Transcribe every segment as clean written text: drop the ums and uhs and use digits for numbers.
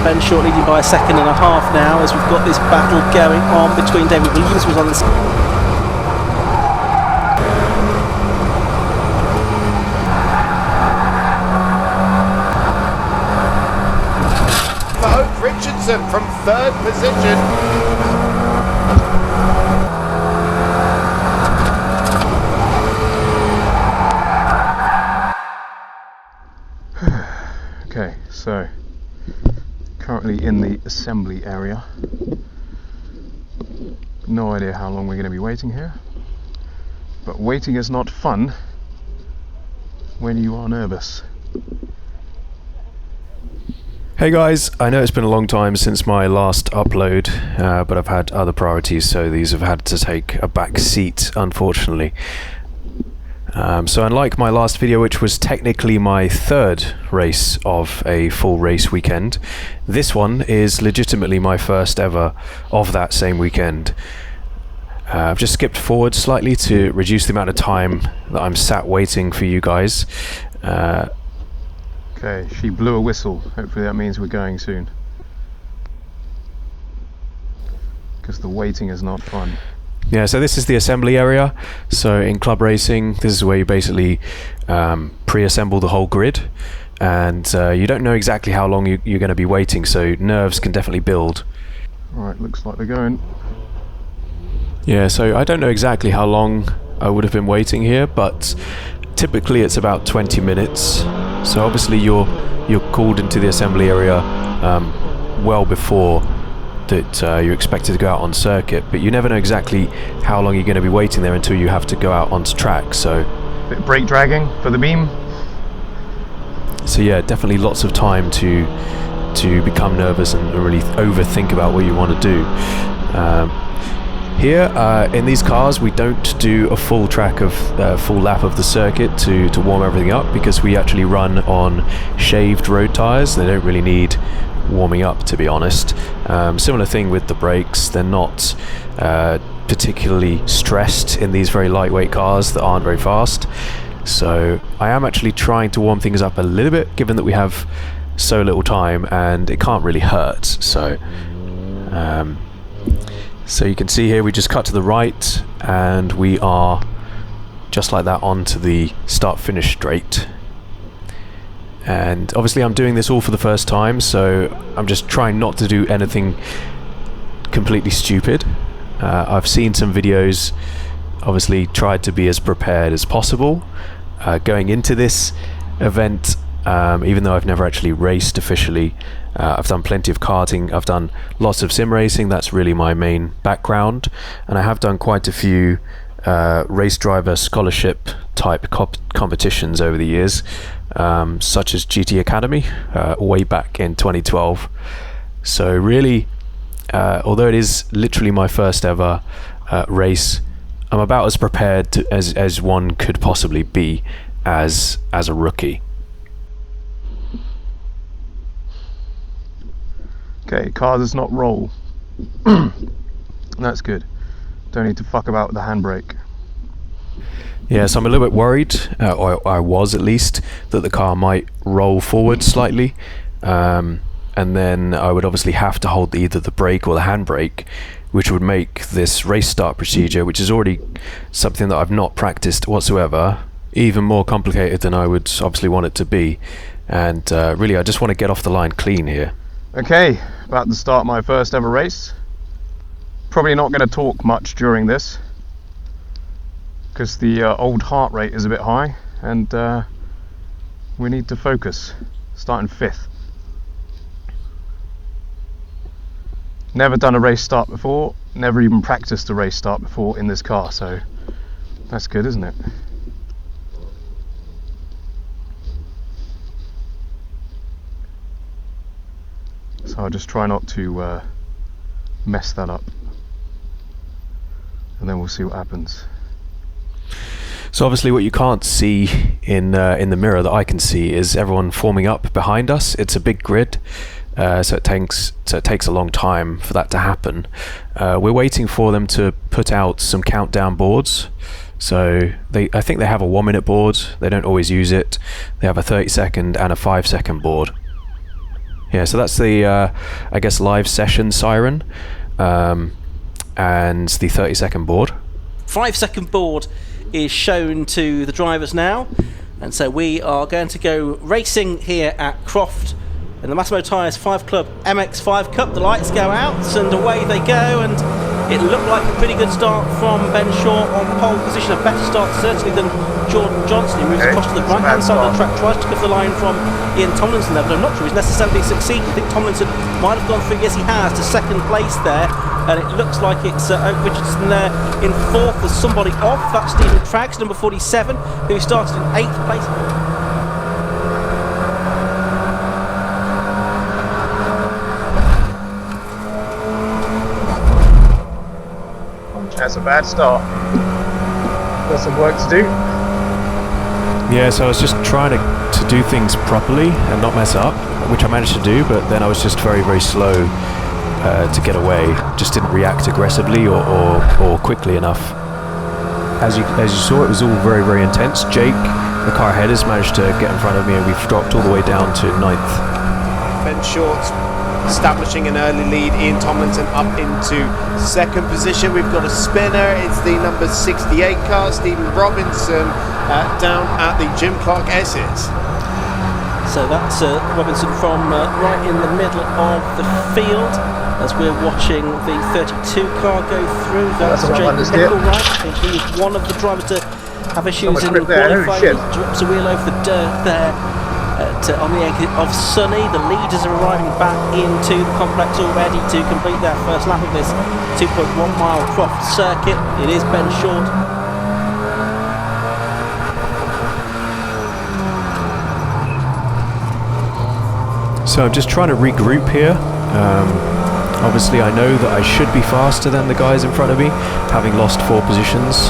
Ben Short leading by a second and a half now as we've got this battle going on between David Williams, who's on the Richardson from third position. Okay, so currently in the assembly area. No idea how long we're going to be waiting here, but waiting is not fun when you are nervous. Hey guys, I know it's been a long time since my last upload, but I've had other priorities, so these have had to take a back seat, unfortunately. So unlike my last video, which was technically my third race of a full race weekend, this one is legitimately my first ever of that same weekend. I've just skipped forward slightly to reduce the amount of time that I'm sat waiting for you guys. Okay, she blew a whistle. Hopefully that means we're going soon. Because the waiting is not fun. Yeah, so this is the assembly area. So in club racing, this is where you basically pre-assemble the whole grid. And you don't know exactly how long you're going to be waiting, so nerves can definitely build. Alright, looks like they're going. Yeah, so I don't know exactly how long I would have been waiting here, but typically it's about 20 minutes. So obviously you're called into the assembly area well before that you're expected to go out on circuit, but you never know exactly how long you're going to be waiting there until you have to go out onto track. So bit of brake dragging for the beam. So yeah, definitely lots of time to become nervous and really overthink about what you want to do. Here in these cars, we don't do a full lap of the circuit to warm everything up, because we actually run on shaved road tyres. They don't really need warming up, to be honest. Similar thing with the brakes. They're not particularly stressed in these very lightweight cars that aren't very fast. So I am actually trying to warm things up a little bit, given that we have so little time and it can't really hurt. So so you can see here we just cut to the right and we are just like that onto the start-finish straight. And obviously I'm doing this all for the first time, so I'm just trying not to do anything completely stupid. I've seen some videos, obviously tried to be as prepared as possible going into this event. Even though I've never actually raced officially, I've done plenty of karting, I've done lots of sim racing, that's really my main background, and I have done quite a few race driver scholarship type competitions over the years, such as GT Academy way back in 2012. So really, although it is literally my first ever race, I'm about as prepared as one could possibly be as a rookie. Okay, car does not roll. That's good. Don't need to fuck about with the handbrake. Yeah, so I'm a little bit worried, or I was at least, that the car might roll forward slightly, and then I would obviously have to hold either the brake or the handbrake, which would make this race start procedure, which is already something that I've not practiced whatsoever, even more complicated than I would obviously want it to be. And really, I just want to get off the line clean here. Okay, about to start my first ever race. Probably not going to talk much during this, because the old heart rate is a bit high, and we need to focus. Starting 5th. Never done a race start before, never even practiced a race start before in this car, so that's good, isn't it? So I'll just try not to mess that up, and then we'll see what happens. So obviously what you can't see in the mirror that I can see is everyone forming up behind us. It's a big grid, so it takes a long time for that to happen. We're waiting for them to put out some countdown boards. So I think they have a 1-minute board. They don't always use it. They have a 30-second and a 5-second board. Yeah, so that's the, I guess, live session siren, and the 30-second board. 5-second board is shown to the drivers now, and so we are going to go racing here at Croft in the Massimo Tyres 5 Club MX5 Cup. The lights go out and away they go, and it looked like a pretty good start from Ben Shaw on pole position, a better start certainly than Jordan Johnson, who moves across to the right hand side of the track, tries to cover the line from Ian Tomlinson there, but I'm not sure he's necessarily succeeded. I think Tomlinson might have gone through, yes he has, to second place there, and it looks like it's Oak Richardson there in fourth. There's somebody off, that's Stephen Craggs, number 47, who started in 8th place. That's a bad start. Got some work to do. Yeah, so I was just trying to do things properly and not mess up, which I managed to do, but then I was just very, very slow to get away. Just didn't react aggressively or quickly enough. As you saw, it was all very, very intense. Jake, the car ahead, has managed to get in front of me, and we've dropped all the way down to 9th. Ben Short's establishing an early lead. Ian Tomlinson up into second position. We've got a spinner. It's the number 68 car, Stephen Robinson, down at the Jim Clark S's. So that's Robinson from right in the middle of the field as we're watching the 32 car go through. That's Jake Micklewright. I think he is one of the drivers to have issues in qualifying. He drops a wheel over the dirt there. On the exit of Sunny, the leaders are arriving back into the complex already to complete their first lap of this 2.1 mile Croft circuit. It is Ben Short. So I'm just trying to regroup here. Obviously I know that I should be faster than the guys in front of me, having lost 4 positions.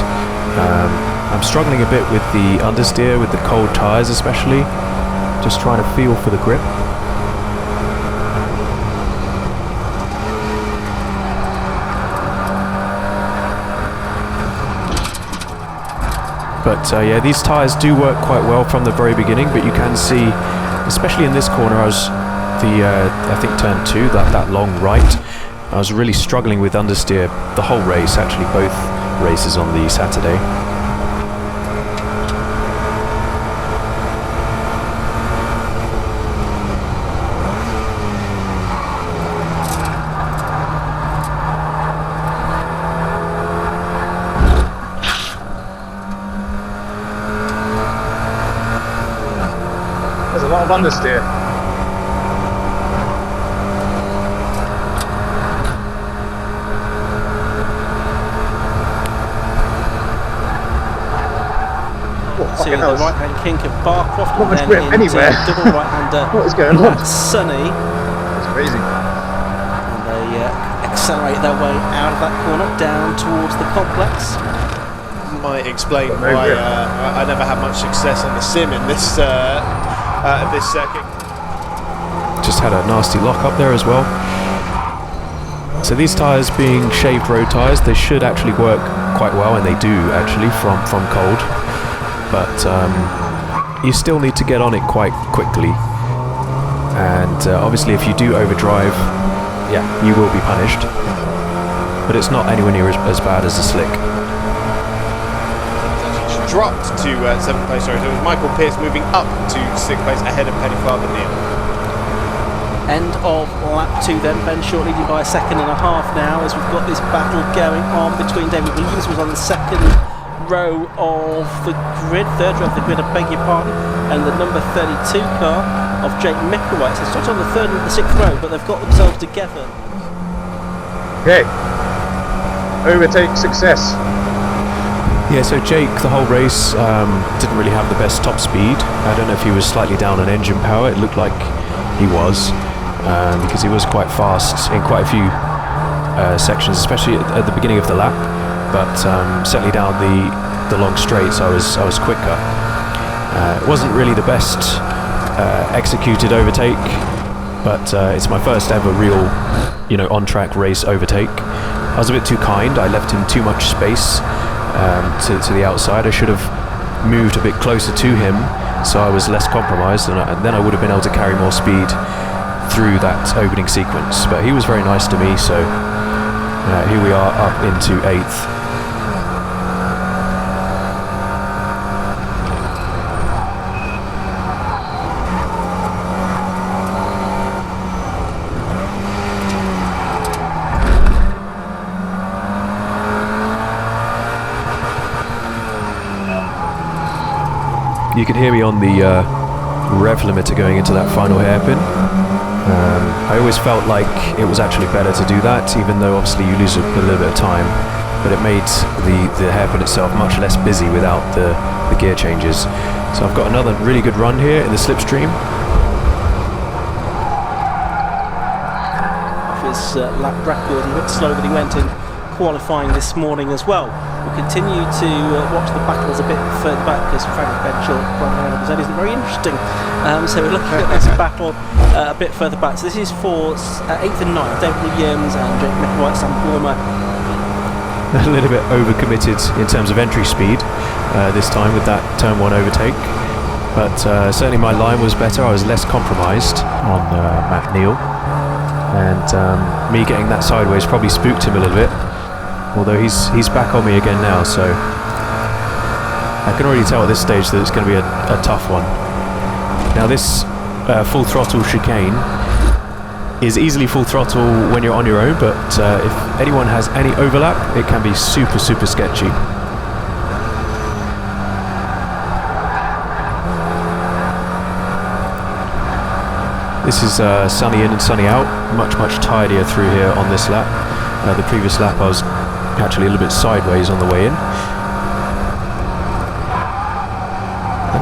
I'm struggling a bit with the understeer, with the cold tyres especially. Just trying to feel for the grip. But yeah, these tyres do work quite well from the very beginning, but you can see, especially in this corner, I think turn 2, that long right, I was really struggling with understeer the whole race, actually both races on the Saturday. There's a lot of understeer. To the right-hand kink of Barcroft, not much and grip then anywhere. Double right-hander. What is going on? Sunny. That's crazy. And they accelerate their way out of that corner down towards the complex. Might explain why I never had much success on the sim in this this circuit. Just had a nasty lock up there as well. So these tyres being shaved road tyres, they should actually work quite well, and they do actually from cold. But you still need to get on it quite quickly, and obviously if you do overdrive, yeah, you will be punished, but it's not anywhere near as bad as a slick. Dropped to 7th place, sorry, so it was Michael Pearce moving up to 6th place ahead of Petty-Father Neil. End of lap 2 then, Ben Short leading by 1.5 seconds now as we've got this battle going on between David Williams, who was on the second row of the grid, third row of the grid, I beg your pardon, and the number 32 car of Jake Micklewright. So it's not on the 3rd and the 6th row, but they've got themselves together. Okay. Overtake success. Yeah, so Jake, the whole race, didn't really have the best top speed. I don't know if he was slightly down on engine power. It looked like he was, because he was quite fast in quite a few sections, especially at the beginning of the lap. But certainly down the long straights, I was quicker. It wasn't really the best executed overtake, but it's my first ever real, on-track race overtake. I was a bit too kind. I left him too much space to the outside. I should have moved a bit closer to him, so I was less compromised, and then I would have been able to carry more speed through that opening sequence, but he was very nice to me, so here we are up into 8th. You can hear me on the rev limiter going into that final hairpin. I always felt like it was actually better to do that, even though obviously you lose a little bit of time, but it made the hairpin itself much less busy without the gear changes. So I've got another really good run here in the slipstream. His lap record, a bit slower than he went in qualifying this morning as well. We'll continue to watch the battles a bit further back because Frank Benshaw isn't very interesting. So we're looking at this battle a bit further back. So this is for 8th and 9th, David Williams and Jake McWhite, Sam Palmer. A little bit overcommitted in terms of entry speed this time with that turn 1 overtake. But certainly my line was better. I was less compromised on Matt Neal. And me getting that sideways probably spooked him a little bit. Although he's back on me again now, so I can already tell at this stage that it's going to be a tough one. Now this full throttle chicane is easily full throttle when you're on your own, but if anyone has any overlap, it can be super sketchy. This is sunny in and sunny out, much tidier through here on this lap. The previous lap I was actually a little bit sideways on the way in.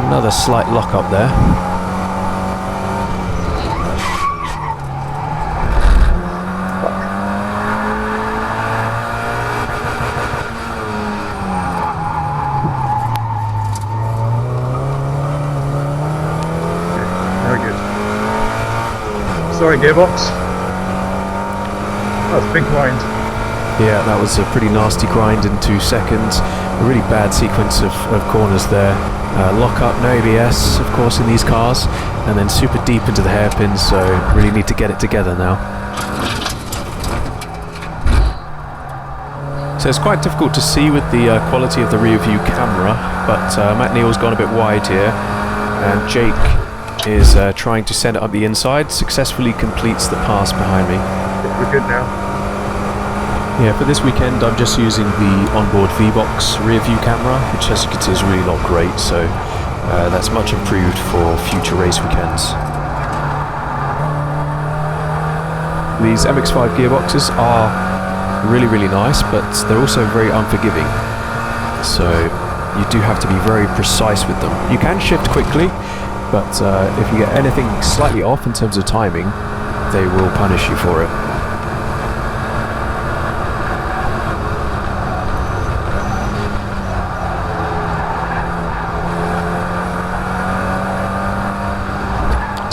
Another slight lock up there. Very good. Sorry, gearbox. That was a big grind. Yeah, that was a pretty nasty grind in 2 seconds. A really bad sequence of corners there. Lock up, no ABS, of course, in these cars, and then super deep into the hairpins, so really need to get it together now. So it's quite difficult to see with the quality of the rear view camera, but Matt Neal's gone a bit wide here, and Jake is trying to send it up the inside, successfully completes the pass behind me. We're good now. Yeah, for this weekend I'm just using the onboard V-Box rear view camera, which as you can see is really not great, so that's much improved for future race weekends. These MX5 gearboxes are really nice, but they're also very unforgiving, so you do have to be very precise with them. You can shift quickly, but if you get anything slightly off in terms of timing, they will punish you for it.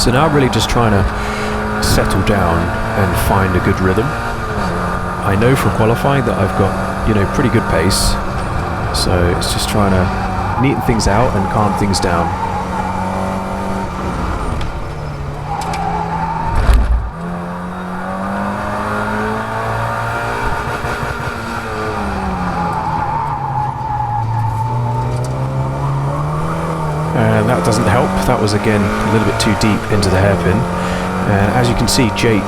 So now I'm really just trying to settle down and find a good rhythm. I know from qualifying that I've got, pretty good pace, so it's just trying to neaten things out and calm things down. And that doesn't help. That was again a little bit too deep into the hairpin, and as you can see, Jake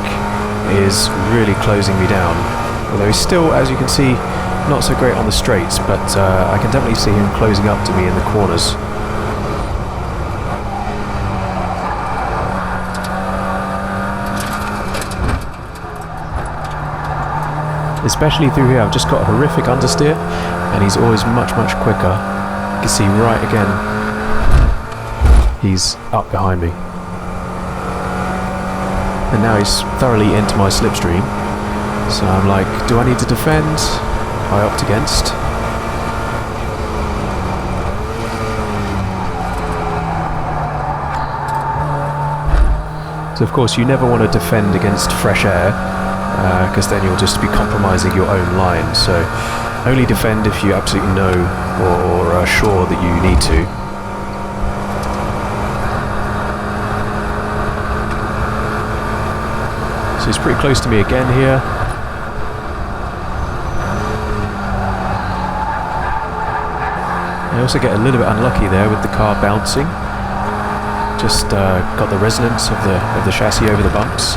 is really closing me down, although he's still, as you can see, not so great on the straights, but I can definitely see him closing up to me in the corners. Especially through here, I've just got a horrific understeer, and he's always much quicker. You can see right again, he's up behind me. And now he's thoroughly into my slipstream. So I'm like, do I need to defend? I opt against. So of course you never want to defend against fresh air, because then you'll just be compromising your own line. So only defend if you absolutely know or are sure that you need to. So he's pretty close to me again here. I also get a little bit unlucky there with the car bouncing. Just got the resonance of the chassis over the bumps.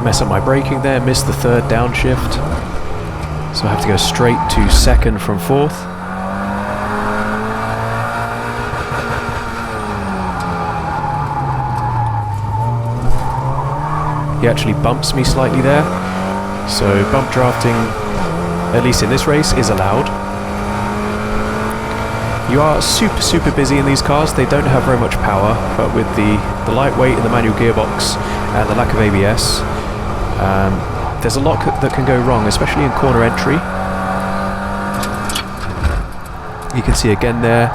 Mess up my braking there, missed the third downshift. So I have to go straight to second from fourth. He actually bumps me slightly there. So bump drafting, at least in this race, is allowed. You are super busy in these cars. They don't have very much power, but with the lightweight and the manual gearbox and the lack of ABS, there's a lot that can go wrong, especially in corner entry. You can see again there,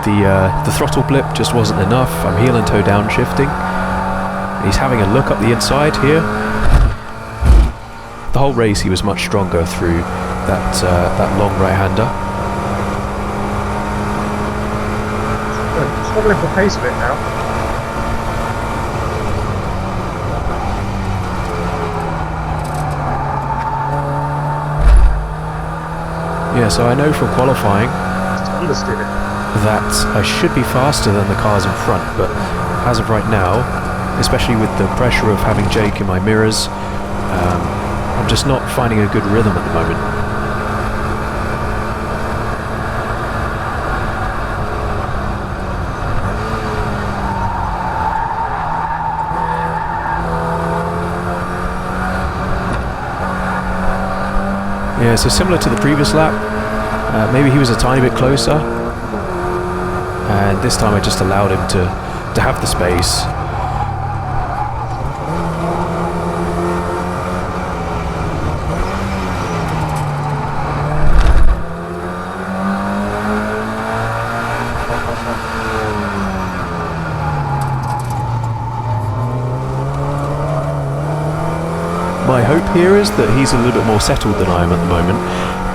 the throttle blip just wasn't enough. I'm heel and toe downshifting. He's having a look up the inside here. The whole race he was much stronger through that long right-hander. Struggling for pace a bit now. Yeah, so I know from qualifying that I should be faster than the cars in front, but as of right now, especially with the pressure of having Jake in my mirrors, I'm just not finding a good rhythm at the moment. Yeah, so similar to the previous lap, maybe he was a tiny bit closer, and this time I just allowed him to have the space. My hope here is that he's a little bit more settled than I am at the moment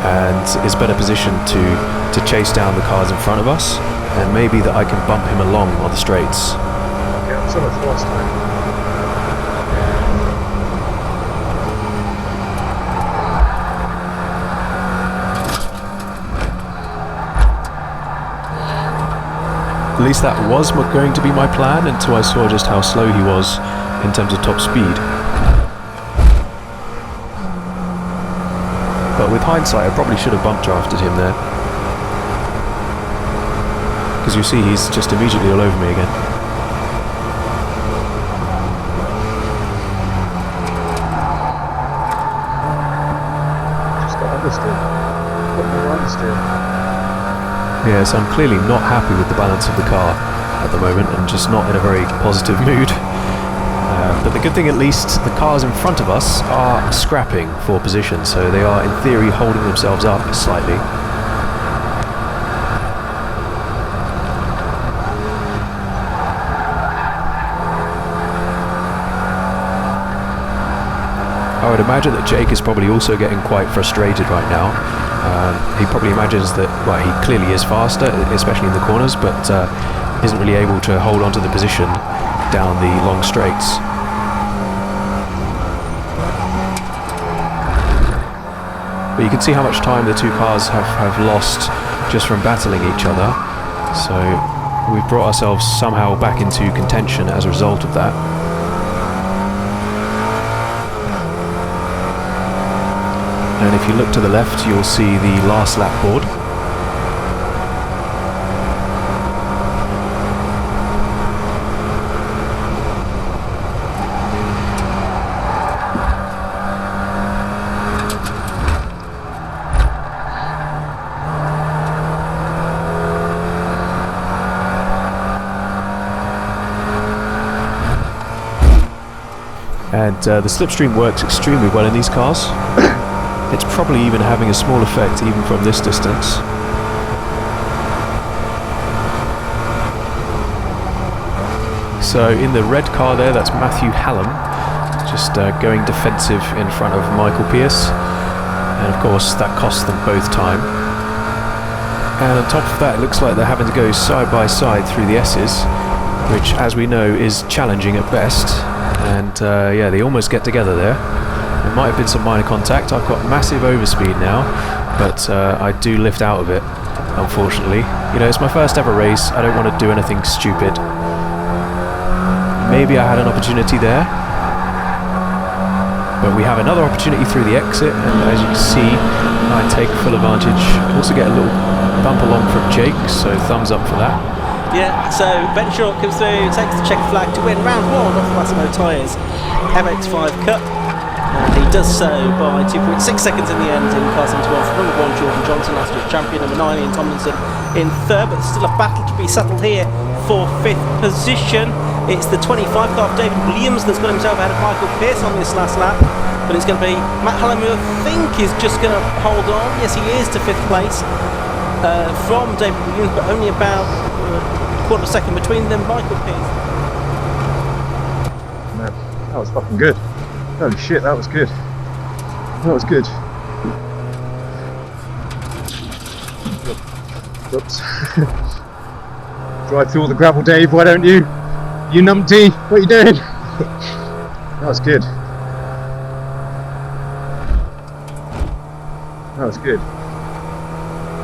and is better positioned to chase down the cars in front of us, and maybe that I can bump him along on the straights. Yeah, so much last time. At least that was going to be my plan until I saw just how slow he was in terms of top speed. But with hindsight, I probably should have bump drafted him there. Because you see, he's just immediately all over me again. Just got understeer. Got more understeer. Yeah, so I'm clearly not happy with the balance of the car at the moment and just not in a very positive mood. But the good thing, at least, the cars in front of us are scrapping for position, so they are in theory holding themselves up slightly. I would imagine that Jake is probably also getting quite frustrated right now. He probably imagines that, well, he clearly is faster, especially in the corners, but isn't really able to hold on to the position down the long straights. But you can see how much time the two cars have lost just from battling each other. So we've brought ourselves somehow back into contention as a result of that. And if you look to the left, you'll see the last lap board. And the slipstream works extremely well in these cars. It's probably even having a small effect even from this distance. So in the red car there, that's Matthew Hallam, just going defensive in front of Michael Pearce, and of course that cost them both time. and on top of that it looks like they're having to go side by side through the S's, which as we know is challenging at best. And yeah, they almost get together there. There might have been some minor contact. I've got massive overspeed now, but I do lift out of it, unfortunately. You know, it's my first ever race. I don't want to do anything stupid. Maybe I had an opportunity there, but we have another opportunity through the exit, and as you can see, I take full advantage. Also get a little bump along from Jake, so thumbs up for that. Yeah, so Ben Short comes through, takes the check flag to win round 1 off Massimo Tyres MX5 Cup. And he does so by 2.6 seconds in the end in cars into one from number 1 Jordan Johnson, last year's champion, number 9 Ian Tomlinson in 3rd, but there's still a battle to be settled here for 5th position. It's the 25 car of David Williams that's got himself ahead of Michael Pearce on this last lap, but it's going to be Matt Hallam, who I think is just going to hold on. Yes, he is to 5th place from David Williams, but only about a quarter of a second between them. Michael Pearce. Man, that was fucking good. Holy shit, that was good. That was good. Oops. Drive through all the gravel, Dave, why don't you? You numpty, what are you doing? That was good. That was good.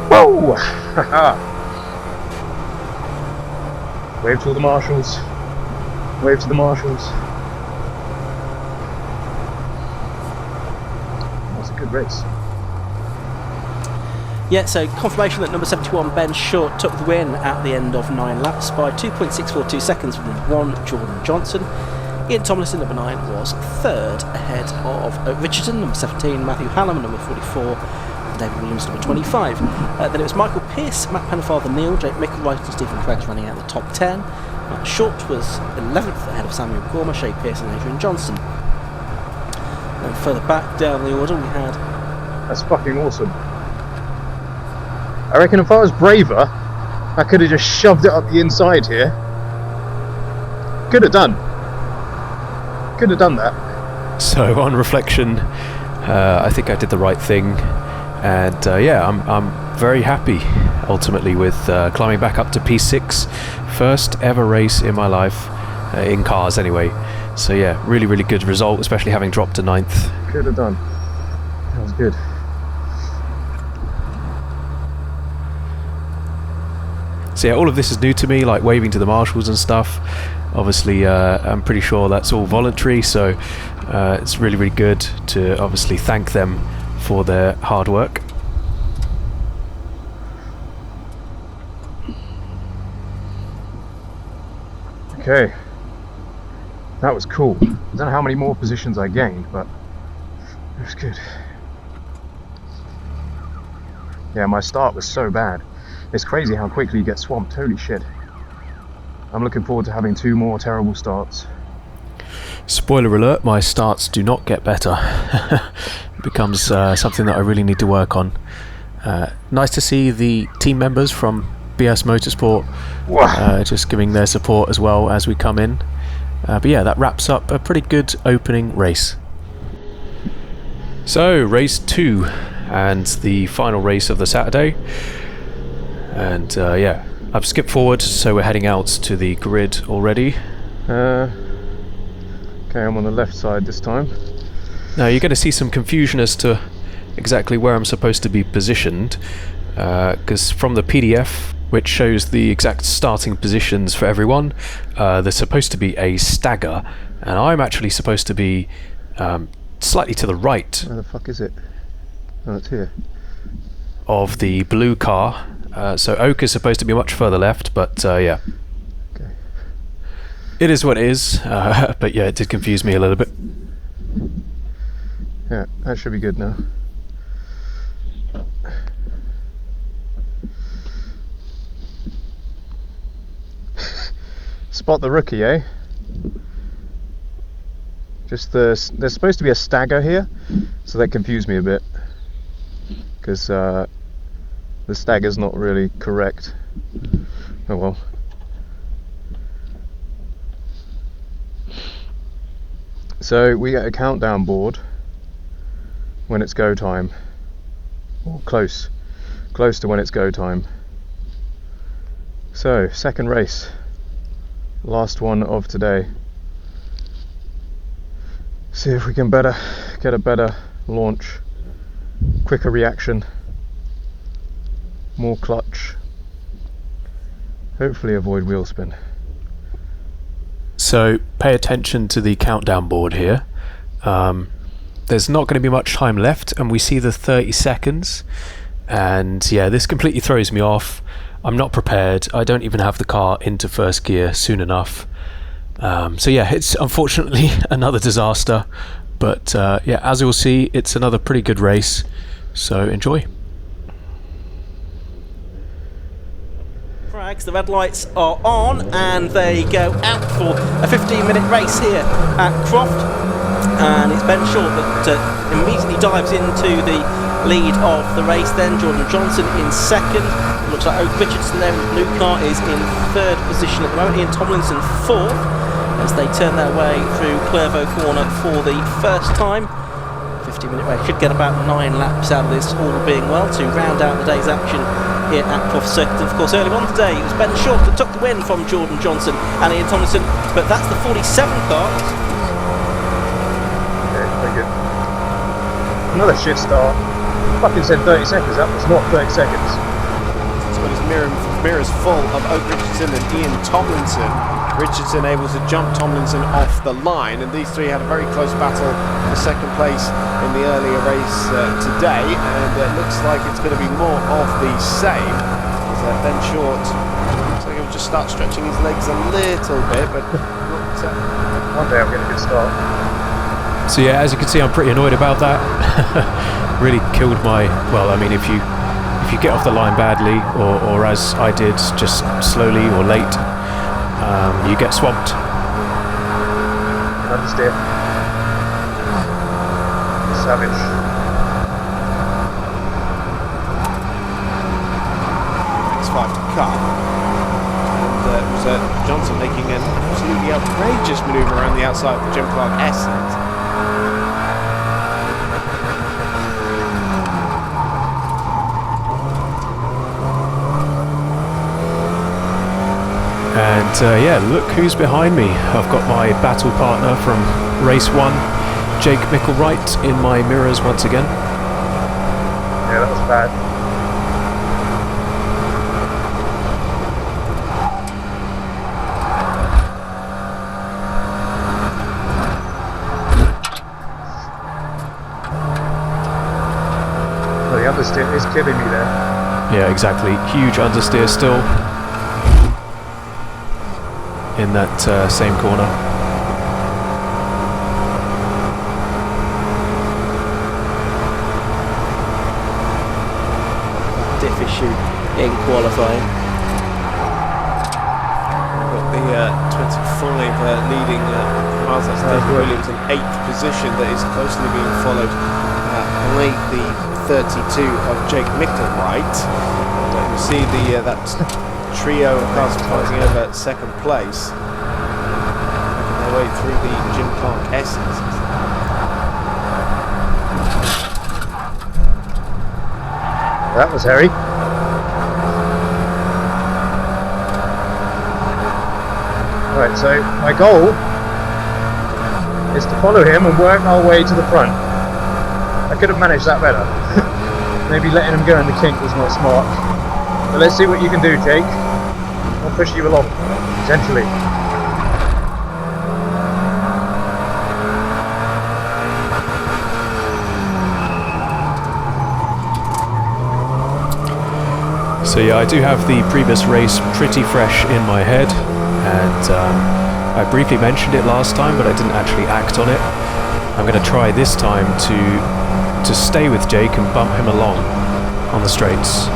Whoa! Wave to all the marshals. Wave to the marshals. Good race. Yeah, so confirmation that number 71 Ben Short took the win at the end of 9 laps by 2.642 seconds from number 1 Jordan Johnson. Ian Tomlinson, number 9, was 3rd ahead of Richardson, number 17, Matthew Hallam, number 44, and David Williams, number 25. Then it was Michael Pearce, Matt Pennefather, Neil, Jake Micklewright and Stephen Craigs running out the top 10. Matt Short was 11th ahead of Samuel Gormer, Shay Pearce and Adrian Johnson. And further back down the order we had... That's fucking awesome. I reckon if I was braver, I could have just shoved it up the inside here. Could have done. Could have done that. So on reflection, I think I did the right thing, and yeah, I'm very happy ultimately with climbing back up to P6, first ever race in my life, in cars anyway. So yeah, really good result, especially having dropped to 9th. Could have done. That was good. So yeah, all of this is new to me, like waving to the marshals and stuff. Obviously, I'm pretty sure that's all voluntary, so it's really good to obviously thank them for their hard work. Okay. That was cool. I don't know how many more positions I gained, but it was good. Yeah, my start was so bad. It's crazy how quickly you get swamped, holy shit. I'm looking forward to having 2 more terrible starts. Spoiler alert, my starts do not get better. It becomes something that I really need to work on. Nice to see the team members from BS-motorsport just giving their support as well as we come in. But yeah, that wraps up a pretty good opening race. So, race 2, and the final race of the Saturday. And yeah, I've skipped forward, so we're heading out to the grid already. Okay, I'm on the left side this time. Now you're going to see some confusion as to exactly where I'm supposed to be positioned, because from the PDF, which shows the exact starting positions for everyone, there's supposed to be a stagger, and I'm actually supposed to be slightly to the right. Where the fuck is it? Oh, it's here. Of the blue car. So Oak is supposed to be much further left, but yeah. Okay. It is what it is, but yeah, it did confuse me a little bit. Yeah, that should be good now. Spot the rookie, eh? Just there's supposed to be a stagger here, so that confused me a bit, because the stagger's not really correct. Oh well. So we get a countdown board when it's go time, or close to when it's go time. So, second race, last one of today. See if we can get a better launch, quicker reaction, more clutch, hopefully avoid wheel spin. So pay attention to the countdown board here. There's not going to be much time left, and we see the 30 seconds, and yeah, this completely throws me off. I'm not prepared. I don't even have the car into first gear soon enough. So yeah, it's unfortunately another disaster, but yeah, as you'll see, it's another pretty good race, so enjoy. The red lights are on and they go out for a 15-minute race here at Croft, and it's Ben Short that immediately dives into the lead of the race. Then Jordan Johnson in second. It looks like Oak Richardson there in the blue car is in third position at the moment. Ian Tomlinson fourth as they turn their way through Clervaux Corner for the first time. 15-minute race should get about 9 laps out of this, all being well, to round out the day's action here at Croft Circuit. And of course, earlier on today, it was Ben Short that took the win from Jordan Johnson and Ian Tomlinson, but that's the 47 car. Okay, very good. Another shit start. Fucking said 30 seconds, that was not 30 seconds. It's got his mirrors full of Oak Richardson and Ian Tomlinson. Richardson able to jump Tomlinson off the line, and these three had a very close battle for second place in the earlier race today, and it looks like it's going to be more of the same. As Ben Short looks like he'll just start stretching his legs a little bit, but not, One day I'll get a good start. So yeah, as you can see, I'm pretty annoyed about that. Really killed my, well, I mean, if you get off the line badly, or as I did, just slowly or late, you get swamped. Understeer. Savage. MX5 Cup, and it was Johnson making an absolutely outrageous manoeuvre around the outside of the Jim Clark Essence. And yeah, look who's behind me. I've got my battle partner from race 1, Jake Micklewright, in my mirrors once again. Yeah, that was bad. Oh, the understeer is killing me there. Yeah, exactly. Huge understeer still in that same corner. Diff issue in qualifying. We've got the 25 leading Miles, that's Dave Williams in 8th position, that is closely being followed by the 32 of Jake Micklewright. And you see that trio of cars fighting over second place, making their way through the Jim Clark Essence. That was hairy. Right, so my goal is to follow him and work our way to the front. I could have managed that better. Maybe letting him go in the kink was not smart. But let's see what you can do, Jake. I'll push you along, gently. So yeah, I do have the previous race pretty fresh in my head, and I briefly mentioned it last time, but I didn't actually act on it. I'm going to try this time to stay with Jake and bump him along on the straights.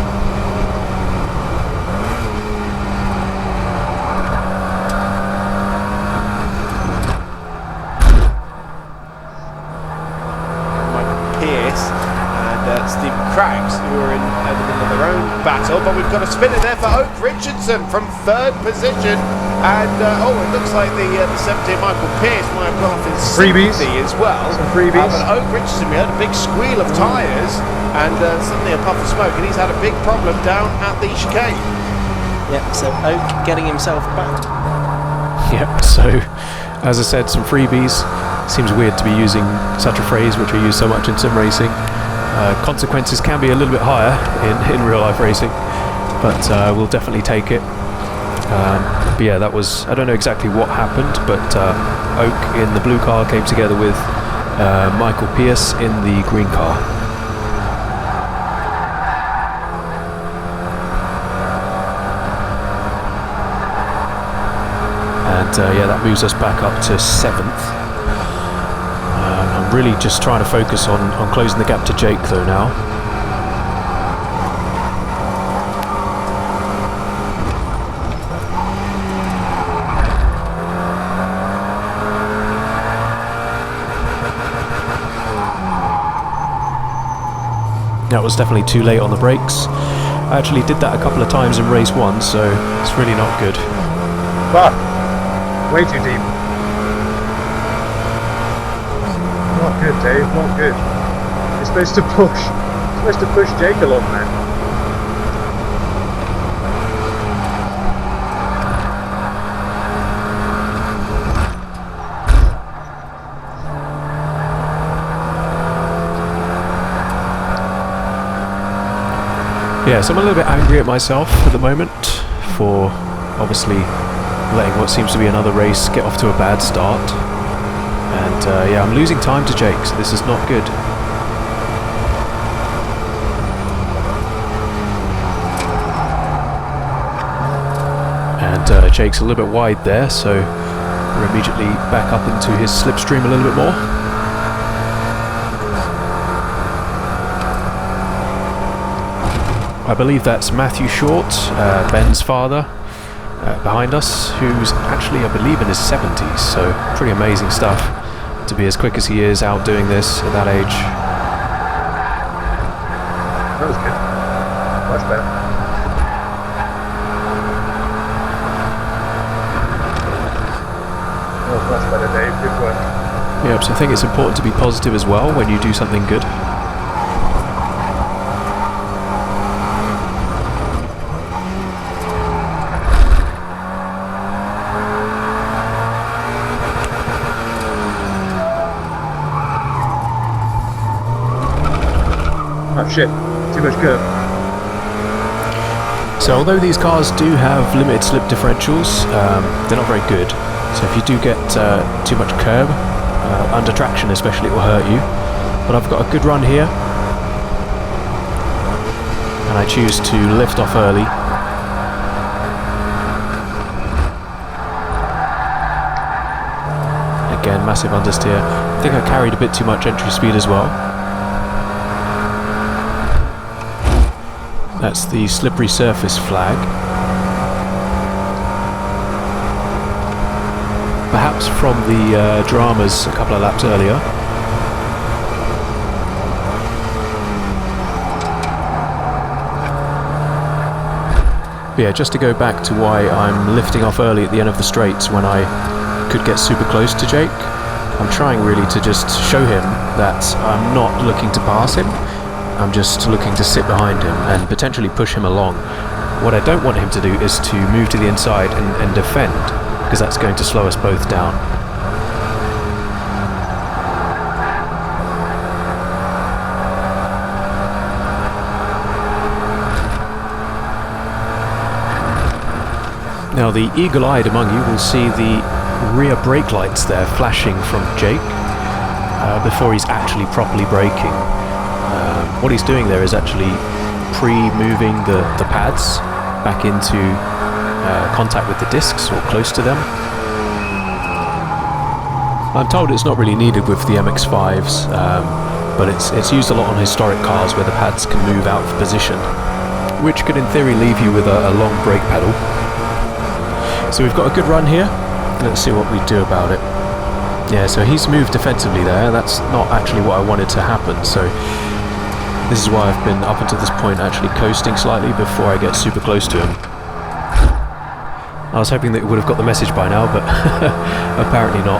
Who are in the middle of their own battle, but we've got a spinner there for Oak Richardson from 3rd position, and it looks like the 17 Michael Pearce might have gone off in sympathy as well. Some freebies. But Oak Richardson, we heard a big squeal of tyres and suddenly a puff of smoke, and he's had a big problem down at the chicane. Yep, so Oak getting himself back. Yep, so as I said, some freebies. Seems weird to be using such a phrase which we use so much in sim racing. Consequences can be a little bit higher in real life racing, but we'll definitely take it. But yeah, that was, I don't know exactly what happened, but Oak in the blue car came together with Michael Pierce in the green car. And yeah, that moves us back up to 7th. I'm really just trying to focus on closing the gap to Jake though now. That was definitely too late on the brakes. I actually did that a couple of times in race 1, so it's really not good. Fuck! Way too deep. Not good, Dave, not good. You're supposed to push. You're supposed to push Jake along, man. Yeah, so I'm a little bit angry at myself at the moment for obviously letting what seems to be another race get off to a bad start. And yeah, I'm losing time to Jake, so this is not good. And Jake's a little bit wide there, so we're immediately back up into his slipstream a little bit more. I believe that's Matthew Short, Ben's father, behind us, who's actually, I believe, in his 70s, so pretty amazing stuff to be as quick as he is out doing this at that age. That was good. Much better. Oh, much better, Dave. Good work. Yeah, so I think it's important to be positive as well when you do something good. Oh shit, too much curve. So although these cars do have limited slip differentials, they're not very good. So if you do get too much curb, under traction especially, it will hurt you. But I've got a good run here. And I choose to lift off early. Again, massive understeer. I think I carried a bit too much entry speed as well. That's the slippery surface flag. Perhaps from the dramas a couple of laps earlier. But yeah, just to go back to why I'm lifting off early at the end of the straights when I could get super close to Jake. I'm trying really to just show him that I'm not looking to pass him. I'm just looking to sit behind him and potentially push him along. What I don't want him to do is to move to the inside and defend, because that's going to slow us both down. Now the eagle-eyed among you will see the rear brake lights there flashing from Jake before he's actually properly braking. What he's doing there is actually pre-moving the pads back into contact with the discs or close to them. I'm told it's not really needed with the MX5s, but it's used a lot on historic cars where the pads can move out of position, which could in theory leave you with a long brake pedal. So we've got a good run here. Let's see what we do about it. Yeah, so he's moved defensively there. That's not actually what I wanted to happen, so this is why I've been, up until this point, actually coasting slightly before I get super close to him. I was hoping that he would have got the message by now, but apparently not.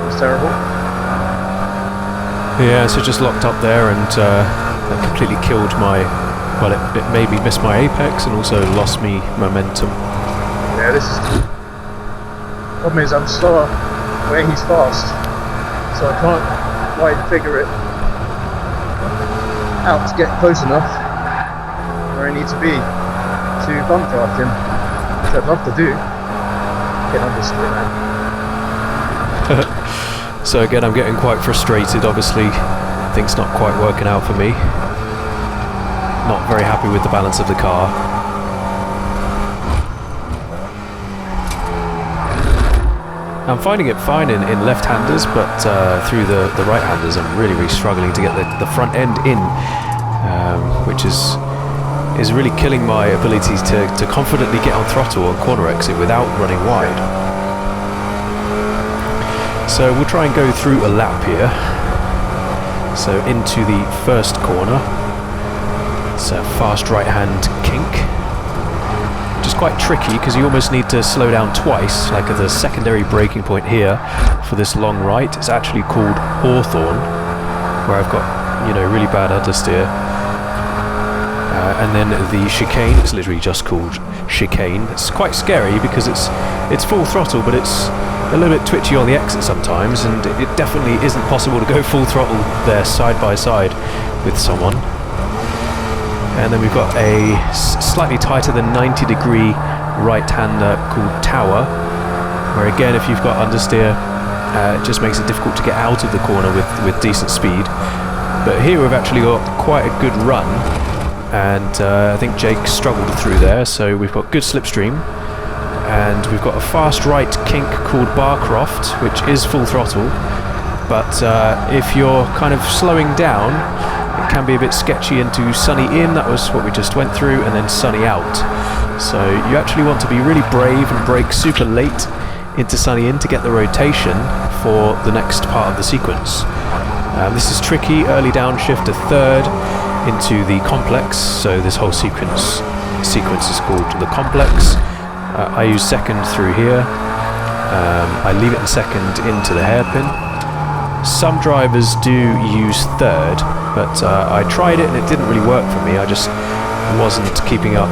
was terrible. Yeah, so just locked up there, and that completely killed my. Well, it made me miss my apex and also lost me momentum. Yeah, this is. Problem is, I'm slower where he's fast, so I can't quite figure it out to get close enough where I need to be to bump draft him, which I'd love to do. Get understeer, man. So again, I'm getting quite frustrated. Obviously, things not quite working out for me. Not very happy with the balance of the car. I'm finding it fine in left-handers, but through the right-handers I'm really struggling to get the front end in, which is really killing my ability to confidently get on throttle on corner exit without running wide. So we'll try and go through a lap here. So into the first corner. It's a fast right-hand kink. Which is quite tricky because you almost need to slow down twice, like at the secondary braking point here for this long right. It's actually called Hawthorne, where I've got, you know, really bad understeer. And then the chicane, it's literally just called chicane. It's quite scary because it's full throttle, but it's a little bit twitchy on the exit sometimes, and it definitely isn't possible to go full throttle there side by side with someone. And then we've got a slightly tighter than 90-degree right-hander called Tower, where again, if you've got understeer, it just makes it difficult to get out of the corner with decent speed. But here we've actually got quite a good run, and I think Jake struggled through there, so we've got good slipstream, and we've got a fast right kink called Croft, which is full throttle, but if you're kind of slowing down, it can be a bit sketchy into sunny in. That was what we just went through, and then sunny out. So you actually want to be really brave and brake super late into sunny in to get the rotation for the next part of the sequence. This is tricky. Early downshift to third into the complex, so this whole sequence is called the complex. I use second through here. I leave it in second into the hairpin. Some drivers do use third, but I tried it and it didn't really work for me. I just wasn't keeping up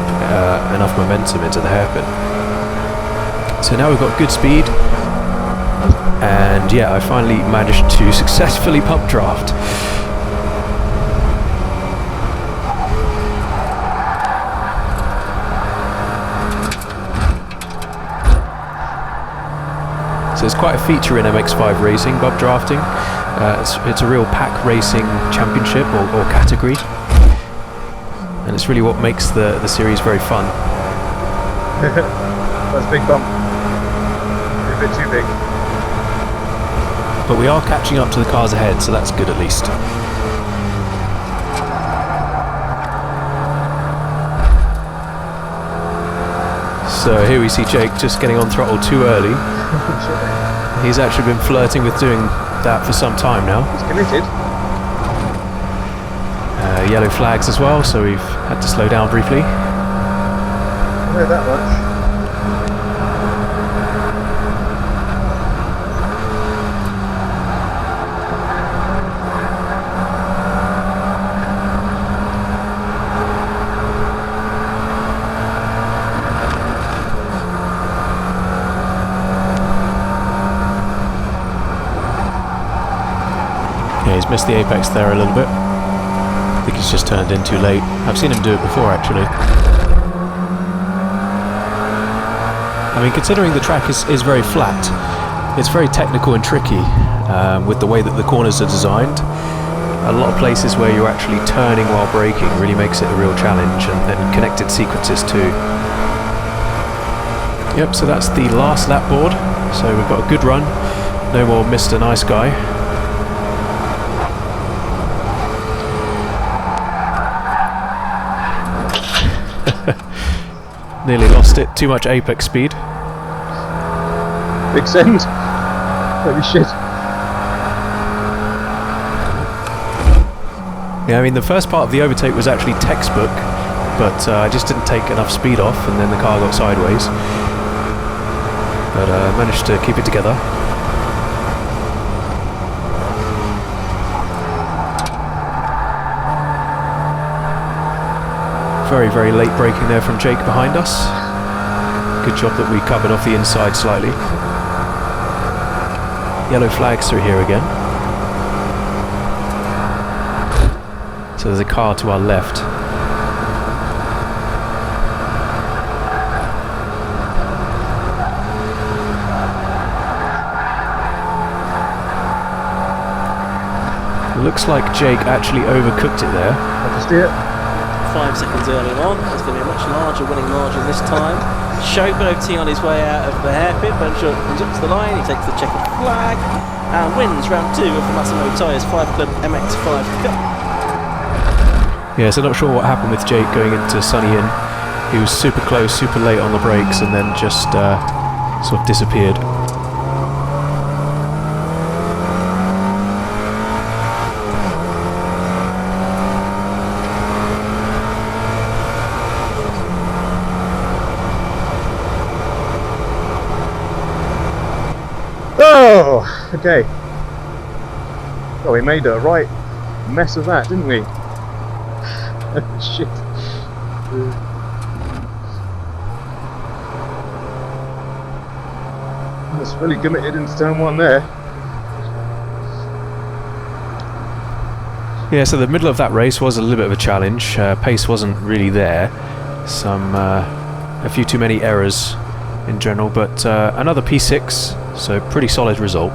enough momentum into the hairpin. So now we've got good speed, and yeah, I finally managed to successfully pump draft. So it's quite a feature in MX5 racing, bump drafting. It's a real pack racing championship or category, and it's really what makes the series very fun. That's a big bump. A bit too big. But we are catching up to the cars ahead, so that's good at least. So here we see Jake just getting on throttle too early. He's actually been flirting with doing that for some time now. He's committed. Yellow flags as well, so we've had to slow down briefly. I know that much. Yeah, he's missed the apex there a little bit. I think he's just turned in too late. I've seen him do it before, actually. I mean, considering the track is very flat, it's very technical and tricky with the way that the corners are designed. A lot of places where you're actually turning while braking really makes it a real challenge, and connected sequences too. Yep, so that's the last lap board. So we've got a good run. No more Mr. Nice Guy. Nearly lost it. Too much apex speed. Big send. Holy shit. Yeah, I mean, the first part of the overtake was actually textbook, but I just didn't take enough speed off, and then the car got sideways. But managed to keep it together. Very, very late braking there from Jake behind us. Good job that we covered off the inside slightly. Yellow flags through here again. So there's a car to our left. Looks like Jake actually overcooked it there. I can see it. 5 seconds early on. There's going to be a much larger winning margin this time. Showboating on his way out of the hairpin. Benshaw comes up to the line. He takes the checkered flag and wins round 2 of the Massimo Tyres 5 Club MX5 Cup. Yeah, so not sure what happened with Jake going into Sunny Inn. He was super close, super late on the brakes, and then just sort of disappeared. Oh, okay. Oh, we made a right mess of that, didn't we? Shit. I was fully committed into turn 1 there. Yeah, so the middle of that race was a little bit of a challenge. Pace wasn't really there. A few too many errors in general, but another P6, so pretty solid result.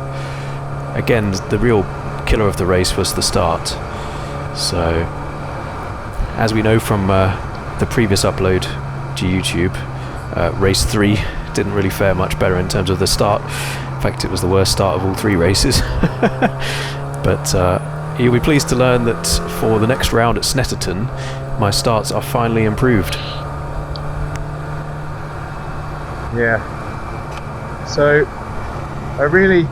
Again, the real killer of the race was the start. So, as we know from the previous upload to YouTube, race 3 didn't really fare much better in terms of the start. In fact, it was the worst start of all 3 races. But you'll be pleased to learn that for the next round at Snetterton, my starts are finally improved. Yeah. So, I really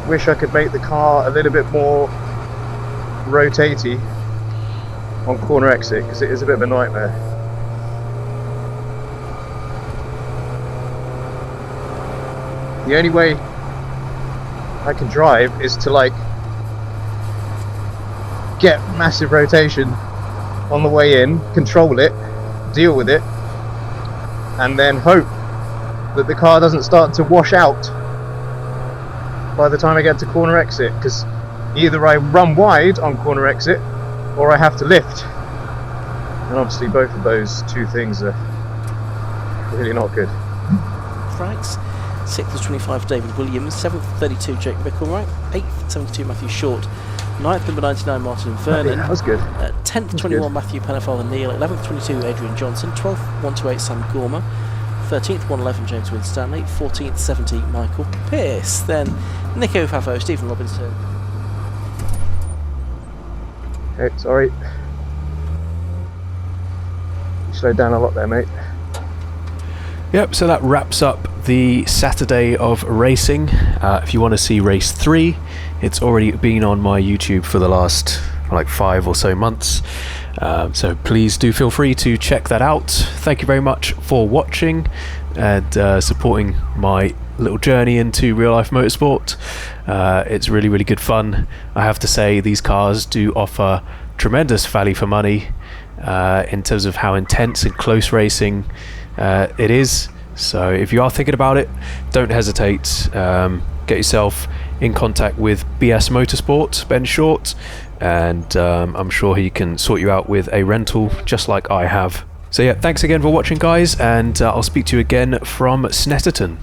wish I could make the car a little bit more rotatey on corner exit, because it is a bit of a nightmare. The only way I can drive is to like get massive rotation on the way in, control it, deal with it, and then hope that the car doesn't start to wash out by the time I get to corner exit, because either I run wide on corner exit or I have to lift, and obviously both of those two things are really not good. Frags. 6th was 25 David Williams, 7th 32 Jake Mickelwright, 8th 72 Matthew Short, 9th number 99 Martin Vernon, That was good. 10th 21 Matthew Pennefather Neal, 11th 22 Adrian Johnson, 12th 128 Sam Gormer, 13th 111 James Winstanley, 14th 70 Michael Pearce, then Nico Fafo, Stephen Robinson. Okay, sorry. You slowed down a lot there, mate. Yep, so that wraps up the Saturday of racing. If you want to see race 3, it's already been on my YouTube for the last like 5 or so months. So please do feel free to check that out. Thank you very much for watching and supporting my little journey into real life motorsport. It's really, really good fun. I have to say, these cars do offer tremendous value for money in terms of how intense and close racing it is. So if you are thinking about it, don't hesitate. Get yourself in contact with BS-motorsport, Ben Short, and I'm sure he can sort you out with a rental just like I have. So yeah, thanks again for watching, guys, and I'll speak to you again from Snetterton.